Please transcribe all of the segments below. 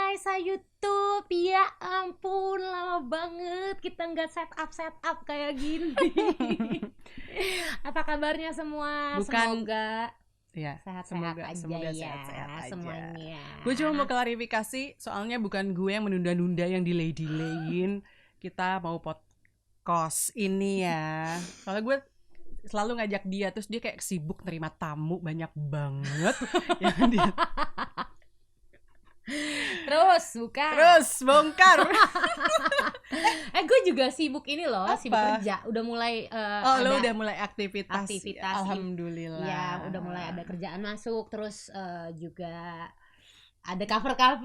guys, sa YouTube. Ya ampun, lama banget kita nggak setup kayak gini. Apa kabarnya semua? Semoga ya, sehat-sehat aja semoga ya sehat-sehat aja. semuanya. Gue cuma mau klarifikasi, soalnya bukan gue yang menunda-nunda, yang delay-delayin. Kita mau podcast ini ya. Soalnya gue selalu ngajak dia, terus dia kayak sibuk nerima tamu banyak banget. Yang dia terus bongkar. Gue juga sibuk ini loh. Apa? Sibuk kerja. Udah mulai lo udah mulai aktivitas. Alhamdulillah. Ya, udah mulai ada kerjaan masuk. Terus juga ada cover kan,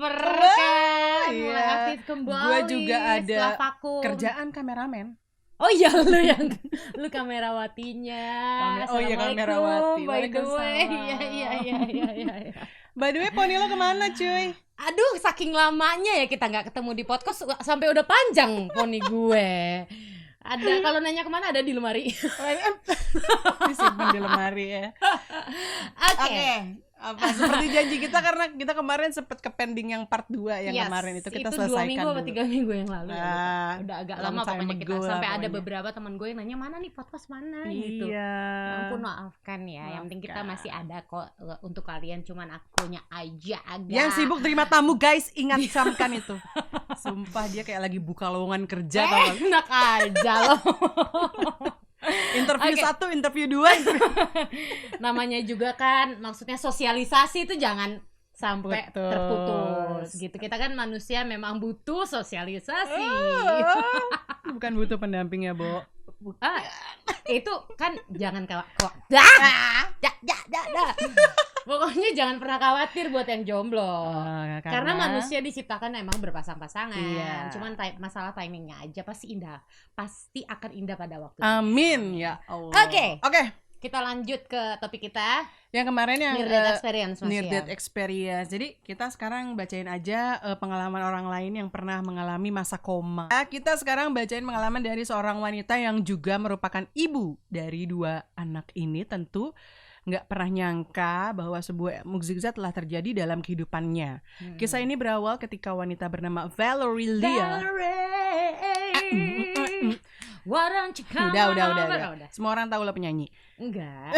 mulai aktif kembali. Gue juga ada kerjaan kameramen. Oh iya, lu kamerawatinya. Kamerawati. By the way. Iya. By the way, poni lo kemana cuy? Aduh, saking lamanya ya kita nggak ketemu di podcast, sampai udah panjang poni gue. Ada, kalau nanya kemana, ada di lemari. Disimpan di lemari ya. Oke. Apa seperti janji kita, karena kita kemarin sempet ke pending yang part 2 yang kemarin itu kita selesaikan. Itu 2 minggu atau 3 minggu yang lalu ya. Udah agak lama pokoknya kita. Sampai ada beberapa teman gue yang nanya, mana nih podcast mana gitu. Ya ampun, maafkan ya. Yang penting kita masih ada kok untuk kalian, cuman akunya aja agak. Yang sibuk terima tamu guys, ingat camkan itu. Sumpah dia kayak lagi buka lowongan kerja. Enak aja loh. Interview 1, interview 2. Namanya juga kan, maksudnya sosialisasi itu jangan sampai terputus gitu. Kita kan manusia memang butuh sosialisasi. Bukan butuh pendamping ya, Bo. Itu kan jangan pokoknya jangan pernah khawatir buat yang jomblo. Karena manusia diciptakan emang berpasang-pasangan. Cuman masalah timingnya aja pasti indah. Pasti akan indah pada waktunya. Amin ya Allah. Oke. Kita lanjut ke topik kita. Yang kemarin yang Near Death Experience. Near Death Experience. Jadi kita sekarang bacain aja pengalaman orang lain yang pernah mengalami masa koma. Kita sekarang bacain pengalaman dari seorang wanita yang juga merupakan ibu dari 2 anak ini. Tentu nggak pernah nyangka bahwa sebuah mukjizat telah terjadi dalam kehidupannya. Kisah ini berawal ketika wanita bernama Valerie Lia. Udah. Semua orang tahu lo penyanyi. Enggak.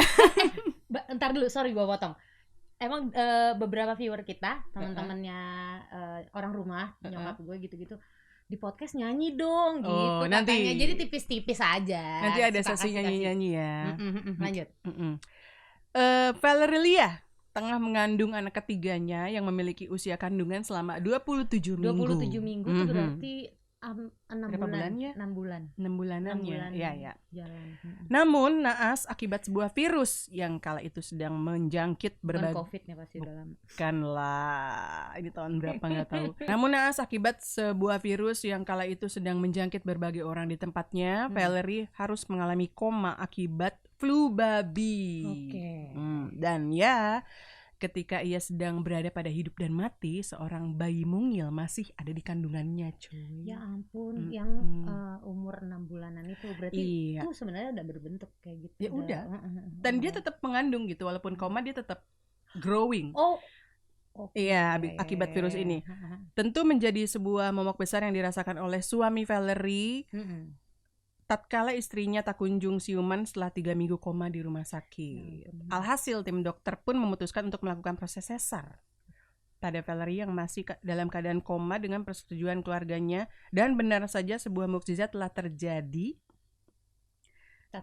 Entar dulu, sorry gue potong. Emang beberapa viewer kita, teman-temannya orang rumah, nyokap gue gitu-gitu, di podcast nyanyi dong gitu nanti. Katanya. Jadi tipis-tipis aja. Nanti ada sesi nyanyi-nyanyi ya. Lanjut. Valerie Lia tengah mengandung anak ketiganya yang memiliki usia kandungan selama 27 minggu. 27 minggu itu berarti 6 bulanan ya. Jalan. Namun naas akibat sebuah virus yang kala itu sedang menjangkit berbagai COVID-nya pasti dalam. Bukanlah, ini tahun berapa nggak tahu. Namun naas akibat sebuah virus yang kala itu sedang menjangkit berbagai orang di tempatnya, Valerie harus mengalami koma akibat flu babi. Dan ya, ketika ia sedang berada pada hidup dan mati, seorang bayi mungil masih ada di kandungannya, cuy. Ya ampun, yang umur 6 bulanan itu berarti itu sebenarnya udah berbentuk kayak gitu. Ya udah. Dan dia tetap mengandung gitu, walaupun koma dia tetap growing. Iya, akibat virus ini. Tentu menjadi sebuah momok besar yang dirasakan oleh suami Valerie. Tatkala istrinya tak kunjung siuman setelah 3 minggu koma di rumah sakit. Alhasil tim dokter pun memutuskan untuk melakukan proses sesar pada Valerie yang masih dalam keadaan koma dengan persetujuan keluarganya. Dan benar saja sebuah mukjizat telah terjadi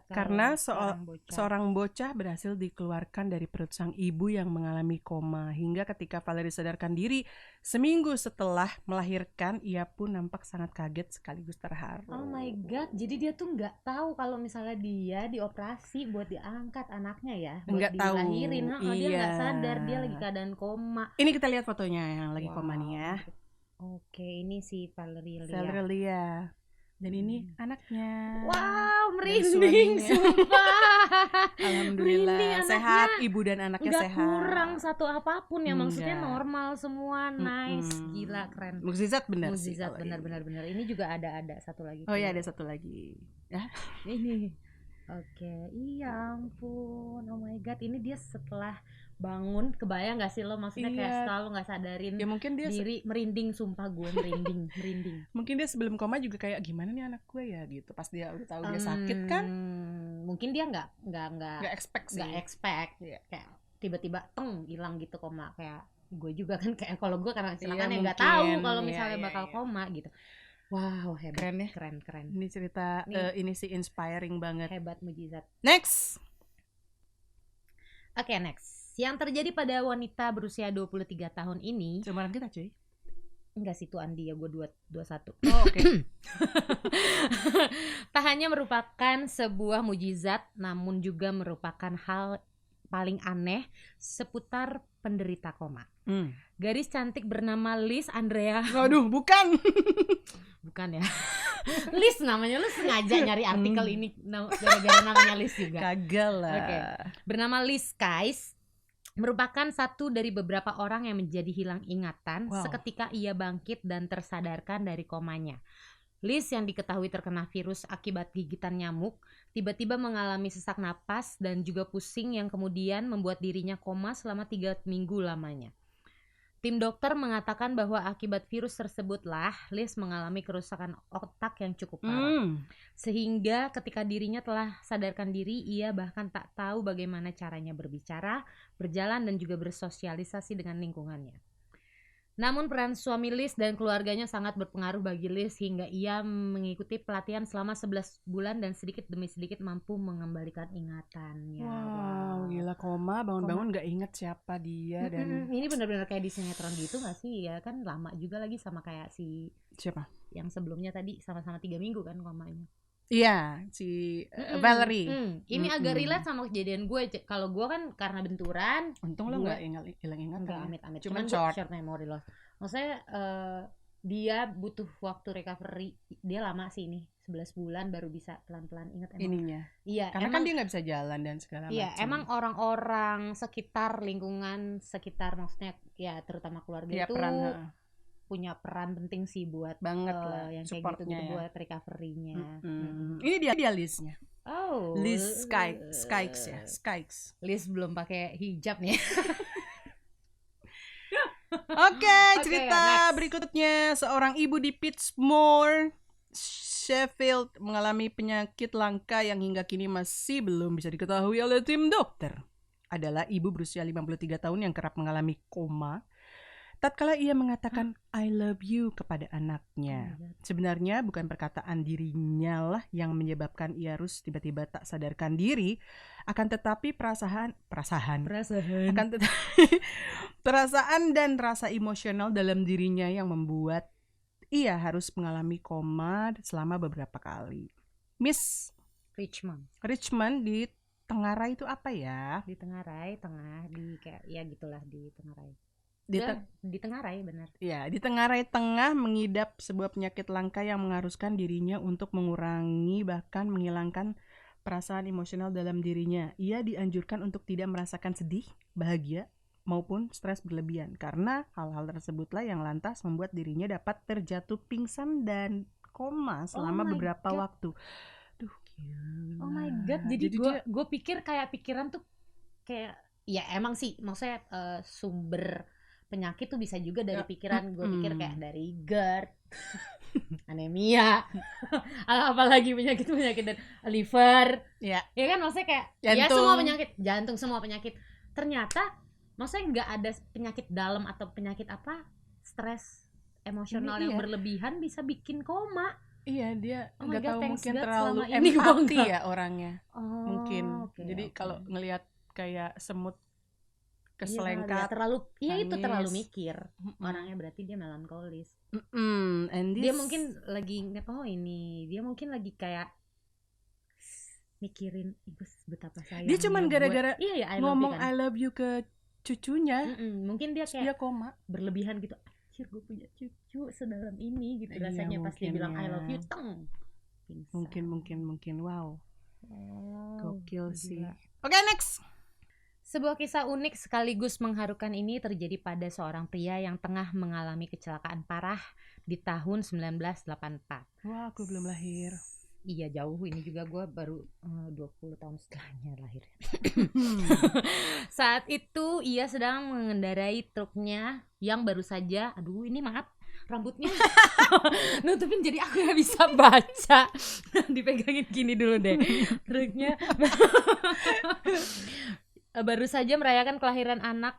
karena seorang bocah berhasil dikeluarkan dari perut sang ibu yang mengalami koma. Hingga ketika Valerie sadarkan diri seminggu setelah melahirkan, ia pun nampak sangat kaget sekaligus terharu. Oh my god, jadi dia tuh nggak tahu kalau misalnya dia dioperasi buat diangkat anaknya ya, buat dilahirin. Dia nggak sadar dia lagi keadaan koma. Ini kita lihat fotonya yang lagi koma nih ya. Oke, ini si Valerie Lia. Dan ini anaknya. Wow, merinding sumpah. Alhamdulillah sehat, ibu dan anaknya nggak sehat. Gak kurang satu apapun ya, maksudnya normal semua, nice, gila, keren. Mukjizat benar. Mukjizat benar. Ini juga ada satu lagi. Oh iya, ada satu lagi. Ya. Ini. Oke, iya ampun. Oh my god, ini dia setelah bangun, kebayang gak sih lo maksudnya kayak selalu gak sadarin ya, mungkin dia diri, merinding, sumpah gue merinding. Mungkin dia sebelum koma juga kayak gimana nih anak gue ya gitu, pas dia udah tahu dia sakit kan, mungkin dia nggak expect yeah. Kayak tiba-tiba hilang gitu koma, kayak gue juga kan, kayak kalau gue karena kecelakaan nggak tahu kalau misalnya bakal koma gitu. Wow, hebat, keren. Ini cerita ini sih inspiring banget, hebat, mujizat. Next. Oke, next. Yang terjadi pada wanita berusia 23 tahun ini. Seumuran kita, cuy. Enggak sih, itu Andi ya, gue 21. Oh, oke. Tak hanya merupakan sebuah mujizat, namun juga merupakan hal paling aneh seputar penderita koma. Gadis cantik bernama Liz Andrea. Waduh, bukan. Bukan ya. Liz namanya, lu sengaja nyari artikel ini gara-gara namanya Liz juga. Kagak lah. Okay. Bernama Liz Kais, merupakan satu dari beberapa orang yang menjadi hilang ingatan seketika ia bangkit dan tersadarkan dari komanya. Liz yang diketahui terkena virus akibat gigitan nyamuk, tiba-tiba mengalami sesak napas dan juga pusing yang kemudian membuat dirinya koma selama 3 minggu lamanya. Tim dokter mengatakan bahwa akibat virus tersebutlah Liz mengalami kerusakan otak yang cukup parah. Sehingga ketika dirinya telah sadarkan diri, ia bahkan tak tahu bagaimana caranya berbicara, berjalan dan juga bersosialisasi dengan lingkungannya. Namun peran suami Liz dan keluarganya sangat berpengaruh bagi Liz hingga ia mengikuti pelatihan selama 11 bulan dan sedikit demi sedikit mampu mengembalikan ingatannya. Wow, gila, koma, bangun-bangun gak inget siapa dia. Dan ini benar-benar kayak di sinetron gitu gak sih? Ya kan lama juga lagi sama kayak si siapa? Yang sebelumnya tadi sama-sama 3 minggu kan komanya. Iya, si Valerie. Ini agak relate sama kejadian gue. Kalau gue kan karena benturan. Untung lo gak hilang ingatan. Enggak, amit-amit. Cuman short memory loss. Maksudnya dia butuh waktu recovery. Dia lama sih ini, 11 bulan baru bisa pelan-pelan ingat ininya. Iya, karena emang, kan dia gak bisa jalan dan segala macam. Iya, emang orang-orang sekitar, lingkungan sekitar, maksudnya ya terutama keluarga itu punya peran penting sih buat banget lah yang kayak gitu ya. Buat recovery-nya. Ini dia Liznya. Oh, Liz Skykes ya, Skykes. Liz belum pakai hijab nih. Oke, cerita berikutnya, seorang ibu di Pittsmore, Sheffield mengalami penyakit langka yang hingga kini masih belum bisa diketahui oleh tim dokter. Adalah ibu berusia 53 tahun yang kerap mengalami koma tatkala ia mengatakan I love you kepada anaknya. Sebenarnya bukan perkataan dirinya lah yang menyebabkan ia harus tiba-tiba tak sadarkan diri, akan tetapi perasaan dan rasa emosional dalam dirinya yang membuat ia harus mengalami koma selama beberapa kali. Miss Richmond di Tenggarai itu apa ya? Di Tenggarai, di kayak ya gitulah, di Tenggarai. Di Tenggarai, benar. Ya, di Tenggarai Tengah mengidap sebuah penyakit langka yang mengharuskan dirinya untuk mengurangi bahkan menghilangkan perasaan emosional dalam dirinya. Ia dianjurkan untuk tidak merasakan sedih, bahagia maupun stres berlebihan karena hal-hal tersebutlah yang lantas membuat dirinya dapat terjatuh pingsan dan koma selama beberapa waktu. Duh, gila. Oh my god. Jadi gue pikir kayak pikiran tuh kayak ya emang sih maksudnya sumber penyakit tuh bisa juga dari pikiran. Gue pikir kayak dari GERD, anemia, apalagi penyakit dan liver, ya kan, maksudnya kayak jantung. Semua penyakit. Ternyata maksudnya nggak ada penyakit dalam atau penyakit apa stres emosional yang berlebihan bisa bikin koma. Iya, dia nggak tahu, mungkin terlalu empati ya orangnya. Mungkin. Jadi kalau ngelihat kayak semut keselengkat, terlalu mikir orangnya, berarti dia melankolis. Dia mungkin lagi kayak mikirin betapa sayangnya. Dia cuman gara-gara ngomong I love you ke cucunya. Mungkin dia kayak dia koma berlebihan gitu. Anjir, gue punya cucu sedalam ini gitu rasanya pas dia bilang I love you, mungkin wow. Gokil sih. Oke, next. Sebuah kisah unik sekaligus mengharukan ini terjadi pada seorang pria yang tengah mengalami kecelakaan parah di tahun 1984. Wah, aku belum lahir. Iya jauh, ini juga gue baru 20 tahun setelahnya lahir. Saat itu ia sedang mengendarai truknya yang baru saja, aduh ini maaf rambutnya nutupin jadi aku gak bisa baca. Dipegangin gini dulu deh truknya. Baru saja merayakan kelahiran anak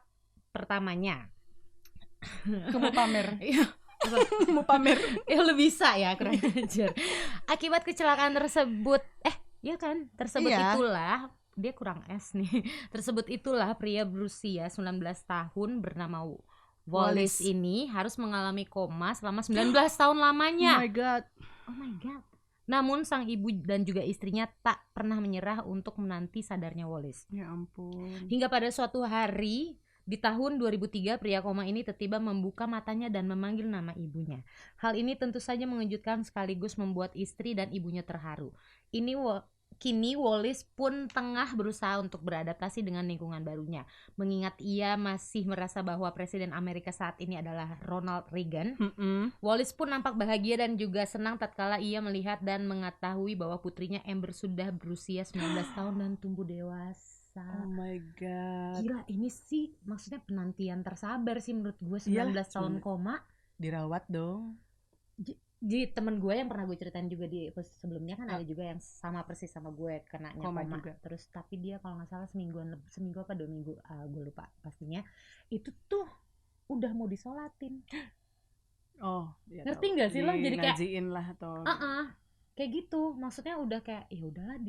pertamanya. Kamu pamer. Mau pamer. Ya lu bisa ya, kurang ajar. Akibat kecelakaan tersebut Iya. itulah dia kurang S nih. Tersebut itulah pria berusia 19 tahun bernama Wallace ini harus mengalami koma selama 19 tahun lamanya. Oh my god. Namun sang ibu dan juga istrinya tak pernah menyerah untuk menanti sadarnya Wallace. Ya ampun. Hingga pada suatu hari di tahun 2003, pria koma ini tiba-tiba membuka matanya dan memanggil nama ibunya. Hal ini tentu saja mengejutkan sekaligus membuat istri dan ibunya terharu. Kini Wallace pun tengah berusaha untuk beradaptasi dengan lingkungan barunya. Mengingat ia masih merasa bahwa Presiden Amerika saat ini adalah Ronald Reagan. Wallace pun nampak bahagia dan juga senang tatkala ia melihat dan mengetahui bahwa putrinya Amber sudah berusia 19 tahun dan tumbuh dewasa. Oh my god. Gila, ini sih maksudnya penantian tersabar sih menurut gue. 19 tahun koma. Dirawat dong. Jadi temen gue yang pernah gue ceritain juga di episode sebelumnya kan ada juga yang sama persis sama gue kenanya koma juga. Terus tapi dia kalau nggak salah seminggu apa 2 minggu, gue lupa pastinya, itu tuh udah mau disolatin. Oh, ngerti nggak sih lo? Jadi kayak ngajiin lah atau kayak gitu, maksudnya udah kayak ya udahlah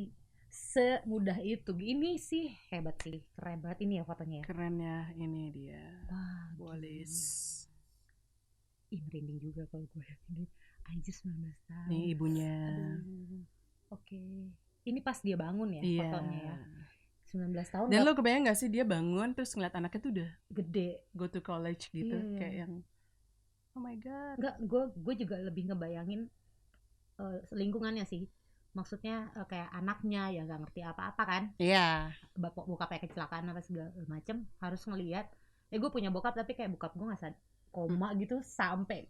semudah itu. Ini sih hebat sih, keren banget ini ya fotonya ya. Keren ya, ini dia. Wah, Wallace. Merinding juga kalau gue ini. Anjir 19 tahun. Nih ibunya. Oke. Ini pas dia bangun ya fotonya ya. 19 tahun. Dan lo kebayang gak sih dia bangun terus ngeliat anaknya tuh udah gede, go to college gitu, kayak yang oh my god. Enggak, gue juga lebih ngebayangin lingkungannya sih. Maksudnya kayak anaknya ya nggak ngerti apa-apa kan. Iya. Bokap kayak kecelakaan apa segala macem, harus ngelihat. Gue punya bokap tapi kayak bokap gue nggak koma gitu sampai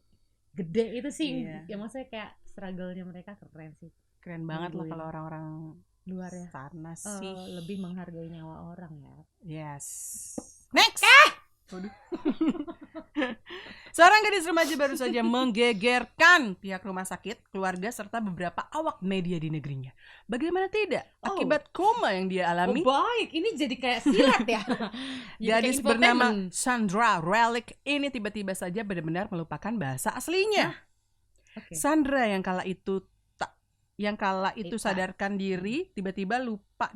gede itu sih. Ya maksudnya kayak struggle-nya mereka keren sih. Keren banget lah kalau orang-orang luar ya sana sih lebih menghargai nyawa orang ya. Yes. Next. Seorang gadis remaja baru saja menggegerkan pihak rumah sakit, keluarga, serta beberapa awak media di negerinya. Bagaimana tidak? Akibat koma yang dia alami. Oh baik, ini jadi kayak silat ya. Gadis bernama Sandra Relic ini tiba-tiba saja benar-benar melupakan bahasa aslinya. Sandra yang kala itu sadarkan diri, tiba-tiba lupa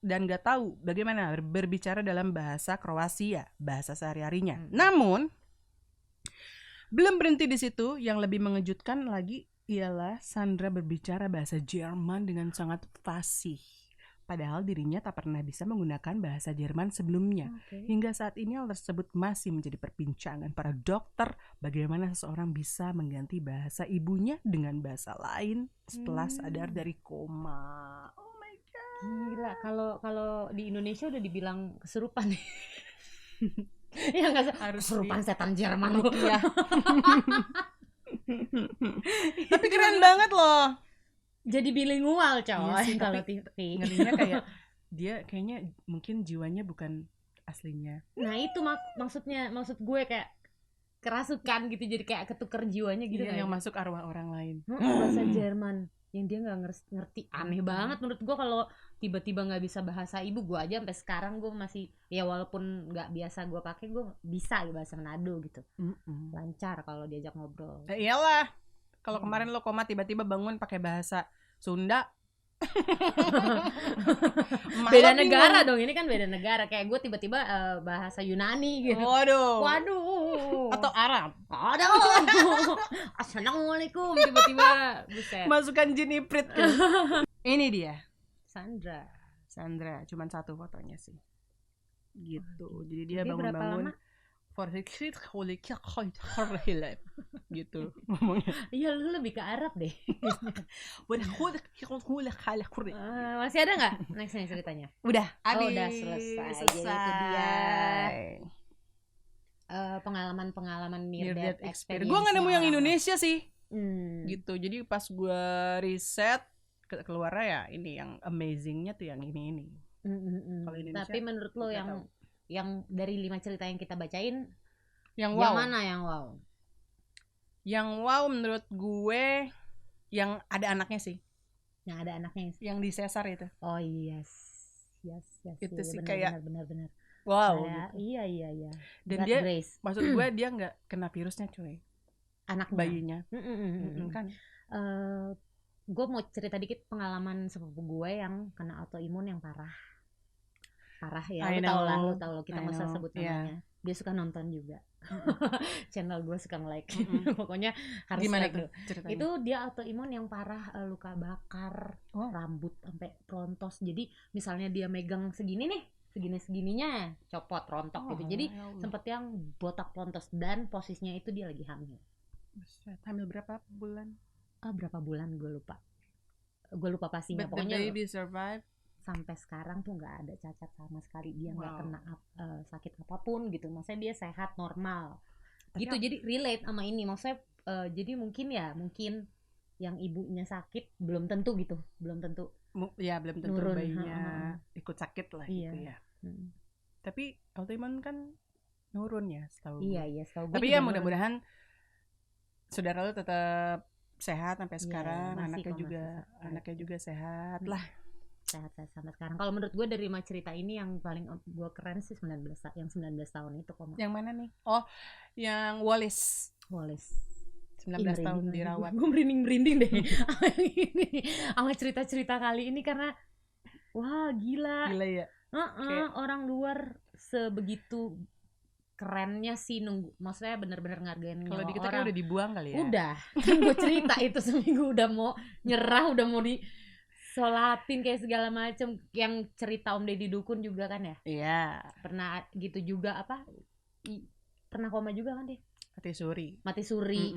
dan gak tahu bagaimana berbicara dalam bahasa Kroasia, bahasa sehari-harinya. Namun belum berhenti di situ, yang lebih mengejutkan lagi ialah Sandra berbicara bahasa Jerman dengan sangat fasih. Padahal dirinya tak pernah bisa menggunakan bahasa Jerman sebelumnya. Hingga saat ini hal tersebut masih menjadi perbincangan para dokter, bagaimana seseorang bisa mengganti bahasa ibunya dengan bahasa lain setelah sadar dari koma. Oh my god. Gila, kalau di Indonesia udah dibilang kesurupan. Ya nggak harus kesurupan setan Jerman loh. Iya. Tapi keren banget loh. Jadi bilingual coy. Kalau TV ngerinya kayak dia kayaknya mungkin jiwanya bukan aslinya. Nah itu maksud gue kayak kerasukan gitu, jadi kayak ketuker jiwanya gitu. Yang masuk arwah orang lain. Bahasa Jerman yang dia nggak ngerti, aneh banget menurut gue. Kalau tiba-tiba nggak bisa bahasa ibu gue aja sampai sekarang gue masih ya, walaupun nggak biasa gue pakai, gue bisa bahasa Manado gitu. Lancar kalau diajak ngobrol. Iyalah. Kalau kemarin lo koma tiba-tiba bangun pakai bahasa Sunda. Beda negara dong, ini kan beda negara. Kayak gue tiba-tiba bahasa Yunani gitu. Waduh. Atau Arab. Aduh. Assalamualaikum tiba-tiba. Buset. Masukkan jin iprit kan. Ini dia. Sandra, cuman satu fotonya sih. Gitu. Jadi dia bangun-bangun. Gitu ngomongnya. Iya, lu lebih ke Arab deh. Masih ada nggak next ceritanya? Udah selesai. Itu dia pengalaman near death experience. Gue nggak nemu yang Indonesia sih. Gitu. Jadi pas gue riset keluarnya ya ini yang amazingnya tuh yang ini. Kalau Indonesia, tapi menurut lo yang dari 5 cerita yang kita bacain, yang wow, mana yang wow? Yang wow menurut gue yang ada anaknya sih. Yang ada anaknya sih. Yang di sesar itu. Oh yes. Itu iya, sih benar, kayak benar. wow. Kayak, gitu. Iya. Dan dia, maksud gue dia nggak kena virusnya cuy. Anaknya. Bayinya. Kan. Gue mau cerita dikit pengalaman sepupu gue yang kena autoimun yang parah ya. Lu tau lo, kita nggak usah sebut namanya. Dia suka nonton juga. Channel gue suka nge-like. Pokoknya harus gimana like tuh ceritanya? Itu dia autoimun yang parah, luka bakar, rambut sampai rontos. Jadi misalnya dia megang segini nih, segininya copot, rontok gitu. Jadi sempet yang botak rontos, dan posisinya itu dia lagi hamil. Hamil berapa bulan? Berapa bulan gue lupa pastinya. But pokoknya the baby survive. Sampai sekarang tuh nggak ada cacat sama sekali, dia nggak kena sakit apapun gitu, maksudnya dia sehat normal. Tapi gitu. Jadi relate sama ini, maksudnya jadi mungkin yang ibunya sakit belum tentu belum tentu nurun, bayinya ikut sakit lah gitu ya. Tapi autoimun kan nurun ya setahu gue. Iya setahu gue. Tapi ya mudah-mudahan saudara lu tetap sehat sampai sekarang, anaknya juga sehat lah. Sehat sampai sekarang. Kalau menurut gue dari 5 cerita ini yang paling gue keren sih 19 tahun itu kok. Yang mana nih? Oh, yang Wallace 19 tahun dirawat. Gue merinding deh sama cerita-cerita kali ini karena wah gila ya. Orang luar sebegitu kerennya sih maksudnya bener-bener ngargain nyawa orang. Kalau di kita kan udah dibuang kali ya. Udah, kan gue cerita itu seminggu udah mau nyerah, udah mau disolatin kayak segala macem. Yang cerita Om Deddy Dukun juga kan ya? Iya. Pernah gitu juga pernah koma juga kan dia? Mati suri.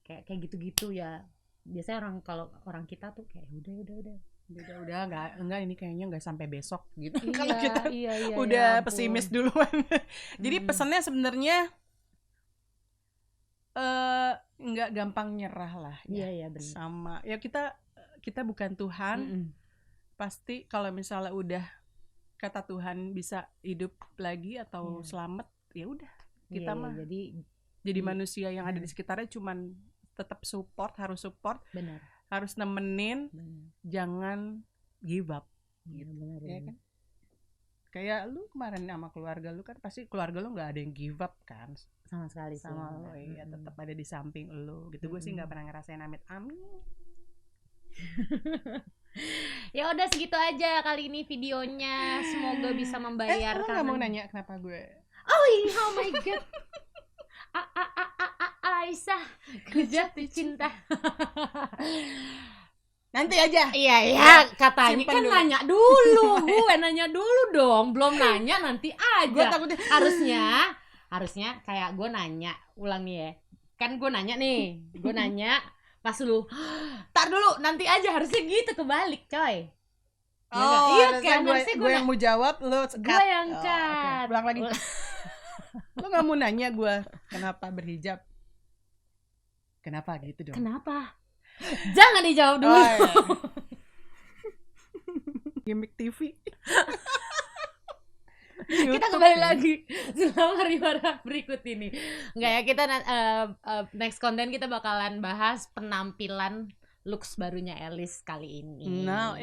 Kayak gitu-gitu ya. Biasanya kalau orang kita tuh kayak udah enggak ini kayaknya enggak sampai besok gitu. Iya, kalau kita udah pesimis duluan. Jadi pesannya sebenarnya enggak gampang nyerah lah ya. Iya benar. Sama ya kita bukan Tuhan. Pasti kalau misalnya udah kata Tuhan bisa hidup lagi atau selamat, ya udah kita mah jadi manusia yang ada di sekitarnya cuman tetap harus support. Benar. Harus nemenin, jangan give up gitu. Benar. Ya kan? Kayak lu kemarin sama keluarga lu kan pasti keluarga lu nggak ada yang give up kan? Sama sekali sama lo ya, tetap ada di samping lu gitu. Gue sih nggak pernah ngerasain amin. Ya udah segitu aja kali ini videonya, semoga bisa membayar. Lu nggak mau nanya kenapa gue? Oh my god. Aisyah jatuh cinta. Nanti aja. Iya katanya kan dulu. Nanya dulu. Gue nanya dulu dong. Belum nanya nanti aja. Gue takutnya harusnya kayak gue nanya ulang nih ya. Kan gue nanya nih. Gue nanya pas lu tar dulu nanti aja, harusnya gitu kebalik coy. Iya kan gue yang mau jawab, lu gue yang cut. Ulang lagi. Lu nggak mau nanya gue kenapa berhijab? Kenapa gitu dong? Kenapa? Jangan dijawab dulu. Gimik TV. Kita kembali lagi selama Riwara berikut ini. Enggak ya, kita next konten kita bakalan bahas penampilan looks barunya Elis kali ini. Nah,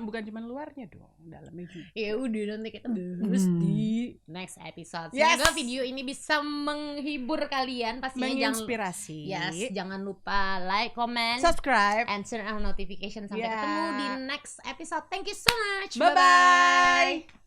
bukan cuma luarnya dong, dalamnya juga. Ya udah, nanti kita bahas di next episode. Semoga video ini bisa menghibur kalian, pastinya menginspirasi. Jangan lupa like, comment, subscribe, and turn on notification. Sampai ketemu di next episode. Thank you so much. Bye bye.